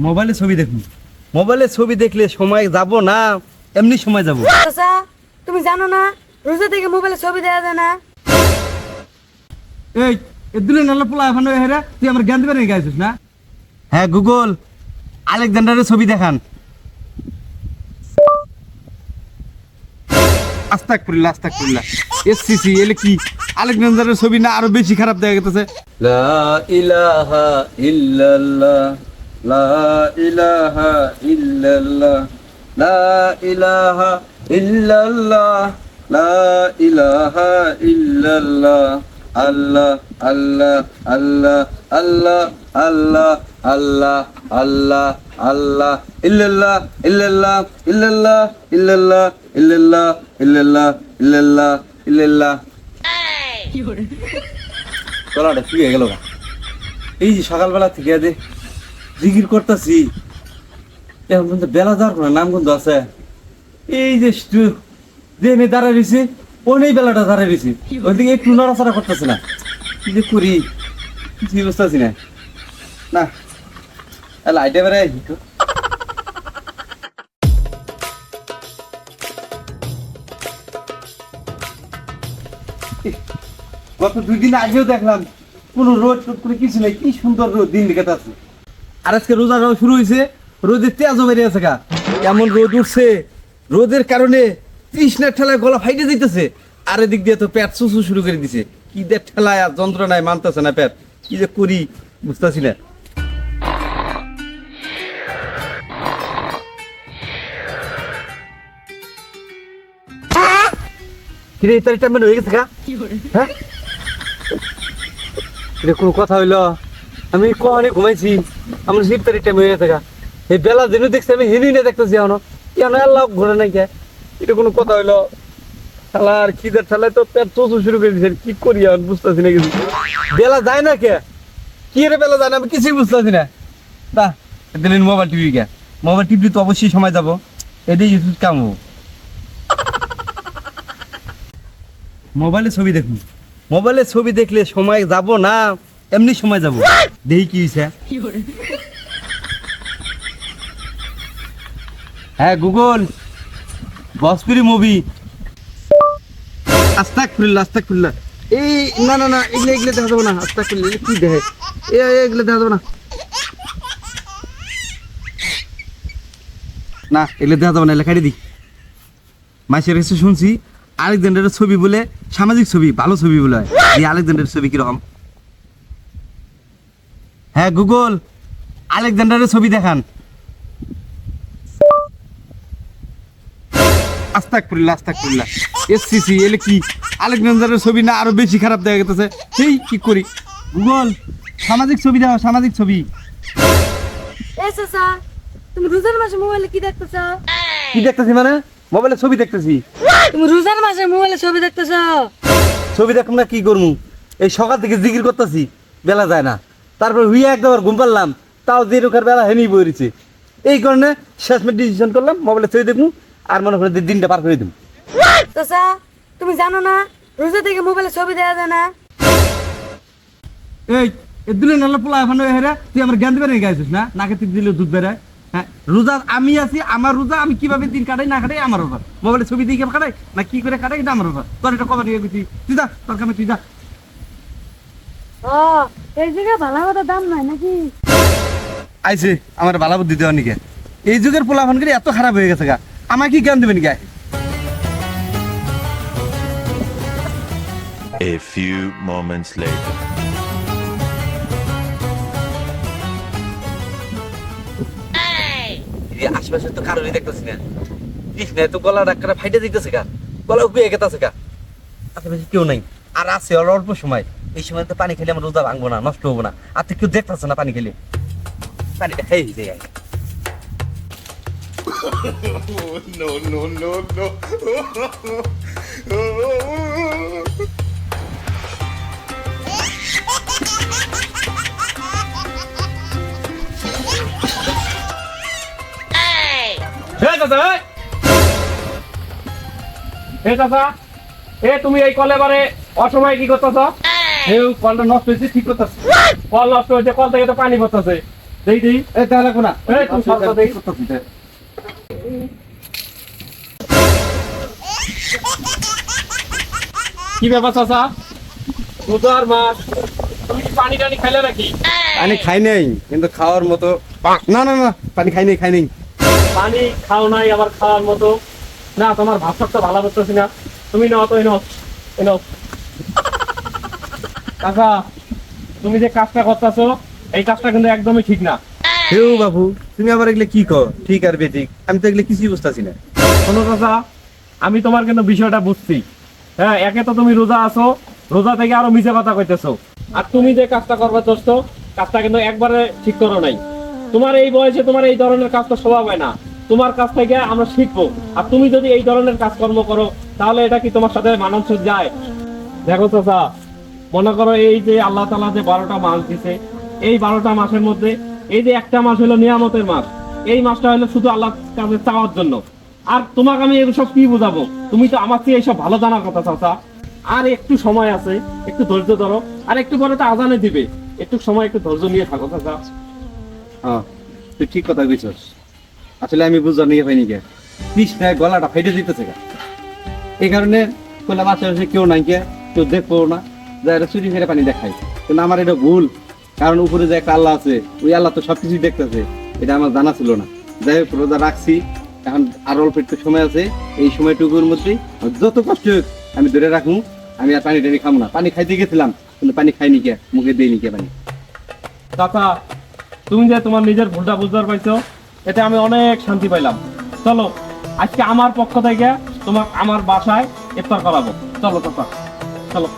মোবাইলে ছবি দেখুন, মোবাইলে ছবি দেখলে সময় যাব না, এমনি সময় যাব। চাচা তুমি জানো না রোজা থেকে মোবাইলে ছবি দেওয়া যায় না? এই এদুলে নালা পোলা এখন হেরা তুই আমার জ্ঞান দিবে রেখে আছিস না? হ্যাঁ গুগল, আলেকজান্ডারের ছবি দেখান। আস্তাগফিরুল্লাহ আস্তাগফিরুল্লাহ। এসসিসি এলে কি আলেকজান্ডারের ছবি না আরো বেশি খারাপ দেখা গেছে। লা ইলাহা ইল্লাল্লাহ, লা ইলাহা ইল্লাল্লাহ, লা ইলাহা ইল্লাল্লাহ, লা ইলাহা ইল্লাল্লাহ। আল্লাহ আল্লাহ আল্লাহ আল্লাহ আল্লাহ আল্লাহ আল্লাহ আল্লাহ ইল্লাল্লাহ ইল্লাল্লাহ ইল্লাল্লাহ ইল্লাল্লাহ ইল্লাল্লাহ ইল্লাল্লাহ ইল্লাল্লাহ ইল্লাল্লাহ। গলাটা শুয়ে গেল। এই যে সকালবেলা থেকে জিকির করতেছি, এখন কিন্তু বেলা যাওয়ার কোনো নাম কিন্তু আছে। এই যে যে মেয়ে দাঁড়ায় রয়েছে ওই বেলাটা দাঁড়ায় রয়েছে, ওইদিকে একটু নড়াচড়া করতেছে না। কি যে করি কিছুই বুঝতেছি না। না লাইটে বেড়াই গত 2 দিন আগেও দেখলাম কোনো রোদ করে কিছু নেই, কি সুন্দর রোদ দিন দেখতে আছে। আর আজকে রোজা শুরু হয়েছে, রোদের তেজও বেরিয়ে আছে গা, এমন রোদ উঠছে, রোদের কারণে তৃষ্ণার ঠেলায় গলা ফাইটে যেতেছে। আর এদিক দিয়ে তো পেট চুচু শুরু করে দিছে, কি যে ঠেলায় আর যন্ত্রণায় মানতেছে না পেট, কি যে করি বুঝতেছি না। কিরে এই তারিখটা মানে হয়ে গেছে গা? হ্যাঁ এটা কোনো কথা হইলো? আমি কখনই ঘুমাইছি, আমার ইফতারির টাইম হয়ে গেছে গা। এই বেলা দিনও দেখছি আমি হেনি না দেখতেছি এখনো, কেন আল্লাহ ঘুরে নাই কে? এটা কোনো কথা হইলো? ঠেলার খিদের ঠেলায় তো পেট চোচু শুরু করে দিচ্ছে, কি করি এখন বুঝতেছি না কিছু। বেলা যায় না কে? কি রে বেলা যায় না, আমি কিছুই বুঝতেছি না। তা দিলেন মোবাইল টিভি কে? মোবাইল টিভি তো অবশ্যই সময় যাবো, এটাই ইউটিউব কাম। মোবাইলে ছবি দেখুন, মোবাইলে ছবি দেখলে সময় যাব না, এমনি সময় যাব। দেখি কি হয়েছে। হ্যাঁ গুগল, ভোজপুরি মুভি। আস্তাগফিরুল্লাহ আস্তাগফিরুল্লাহ। এই না না না, এগুলো এগুলো দেখা যাবে না। আস্তাগফিরুল্লাহ, কি দেখে এগুলো দেখা যাবে না। না এগুলো দেখা যাবে না, লেখাটি দি। মাসের কাছে শুনছি আলেকজান্ডারের ছবি বলে সামাজিক ছবি, ভালো ছবি বলে হয়। এই আলেকজান্ডারের ছবি কিরকম? হ্যাঁ গুগল, আলেকজান্ডারের ছবি দেখান। আস্তাগফিরুল্লাহ আস্তাগফিরুল্লাহ। এসসিসি এলে কি আলেকজান্ডারের ছবি না আরো বেশি খারাপ দেখা গেছে। সেই কি করি? গুগল সামাজিক ছবি দাও, সামাজিক ছবি। এই চাচা তুমি রোজার মাসে মোবাইলে কি দেখতেছো? কি দেখতেছি মানে? মোবাইলে ছবি দেখতেছি। তুমি রোজার মাসে মোবাইলে ছবি দেখতেছো? ছবি দেখুন না, কি করবো? এই সকাল থেকে জিকির করতেছি, বেলা যায় না। তারপর হুইয়া একদম ঘুম পারলাম, তাও যে রোকার বেলা হেনি বইছে। এই কারণে শেষমেশ ডিসিশন করলাম মোবাইলে ছবি দেখুন, আর মনে করে দিনটা পার করে দেবো। চাচা তুমি জানো না রোজা থেকে মোবাইলে ছবি দেওয়া যায় না? এই এদুলে নালা পোলা এখন হেরা তুই আমার জ্ঞান দিবে রেখে আছিস না? নাকে টিপ দিলে দুধ বেড়ায়। হ্যাঁ রোজা আমি আছি, আমার রোজা, আমি কিভাবে দিন কাটাই না কাটাই আমার ব্যাপার। মোবাইলে ছবি দিয়ে কাটাই না কি করে কাটাই এটা আমার ব্যাপার। তোর এটা কবার নিয়ে গেছি, তুই যা তোর কামে তুই যা। ও এই জায়গায় ভালো কথা দাম নাই নাকি? আইছে আমার ভালো বুদ্ধি দেওয়া নিকে। এই যুগের পোলা ফোন করে এত খারাপ হয়ে গেছে গা, আমাকে কি জ্ঞান দেবেন গায়ে? A few moments later. আশেপাশে তো কারোরই দেখতেছি না, তো গলা ডাক্তার ফাইটে দিতেছে গা, গলা উপিয়ে গেতেছে গা, আশেপাশে কেউ নাই। আর আছে অল্প সময়, এই সময় তো পানি খেলে আমার রোজা ভাঙবো না, নষ্ট হবো না। আর তো কেউ দেখতেছে না পানি খেলে, পানিটা খেয়ে যায়। No, no, no, no. তুমি এই কলেবারে অসময়ে কি করতেছ? হেউ কলটা নষ্ট হয়েছে ঠিক করতেছে কল নষ্ট হয়েছে কল থেকে তো পানি পড়তেছে দেই দেই এই তাহলে কোনা এই তুমি সরকার দেই কি ব্যাপার চাচা রোজার মাস তুমি কি পানি টানি খাইলে নাকি পানি খাই নাই কিন্তু খাওয়ার মতো না না না পানি খাই নাই পানি খাও নাই আবার খাওয়ার মতো না তোমার ভাবসাবটা ভালো করতেছি না তুমি নাও তো এনো এনো কাকা তুমি যে কাজটা করতেছো এই কাজটা কিন্তু একদমই ঠিক না হেউ বাবু তুমি আবার এগুলো কি কর ঠিক আর বেঠিক আমি তো এগুলো কিছুই বুঝতেছি না শোনো চাচা আমি তোমার কিন্তু বিষয়টা বুঝছি হ্যাঁ একে তো তুমি রোজা আছো রোজা থেকে আরো মিছে কথা কইতেছো আর তুমি যে কাজটা করবা দোস্ত কাজটা কিন্তু একবারে ঠিক করো নাই তোমার এই বয়সে তোমার এই ধরনের কাজ তো স্বভাব হয় না তোমার কাছ থেকে আমরা শিখবো আর তুমি যদি এই ধরনের কাজকর্ম করো তাহলে এটা কি তোমার সাথে মানানসই যায় দেখো চাচা মনে করো এই যে আল্লাহ তাআলা যে 12টা মাস দিছে এই 12টা মাসের মধ্যে এই যে একটা মাস হলো নিয়ামতের মাস এই মাসটা হলো শুধু আল্লাহর কাছে চাওয়ার জন্য আর তোমাকে আমি এসব কি বোঝাবো তুমি তো আমার থেকে এইসব ভালো জানার কথা চাচা আর একটু সময় আছে একটু ধৈর্য ধরো আর একটু পরে তো আজানে দিবে একটু সময় একটু ধৈর্য নিয়ে থাকো চাচা হ্যাঁ তুই ঠিক কথা কইছস আসলে আমি বুঝবার নিয়ে পাইনি কে তৃষ্ণায় গলাটা ফেটে দিতেছে গা এই কারণে কইলাম আশেপাশে কেউ নাই কে কেউ দেখবো না যা এটা চুরি ফেরে পানি দেখাই কিন্তু আমার এটা ভুল কারণ উপরে যে একটা আল্লাহ আছে ওই আল্লাহ তো সবকিছুই দেখতেছে এটা আমার জানা ছিল না যাই হোক রোজা রাখছি এখন আর অল্প একটু সময় আছে এই সময়টুকুর মধ্যেই যত কষ্ট হোক আমি ধরে রাখবো আমি আর পানি টানি খাবো না পানি খাইতে গেছিলাম কিন্তু পানি খাইনি কে মুখে দিইনি কে পানি চাচা তুমি যে তোমার নিজের ভুলটা বুঝতে পারছো এতে আমি অনেক শান্তি পাইলাম চলো আজকে আমার পক্ষ থেকে তোমার আমার বাসায় ইফতার করাবো চলো চাচা চলো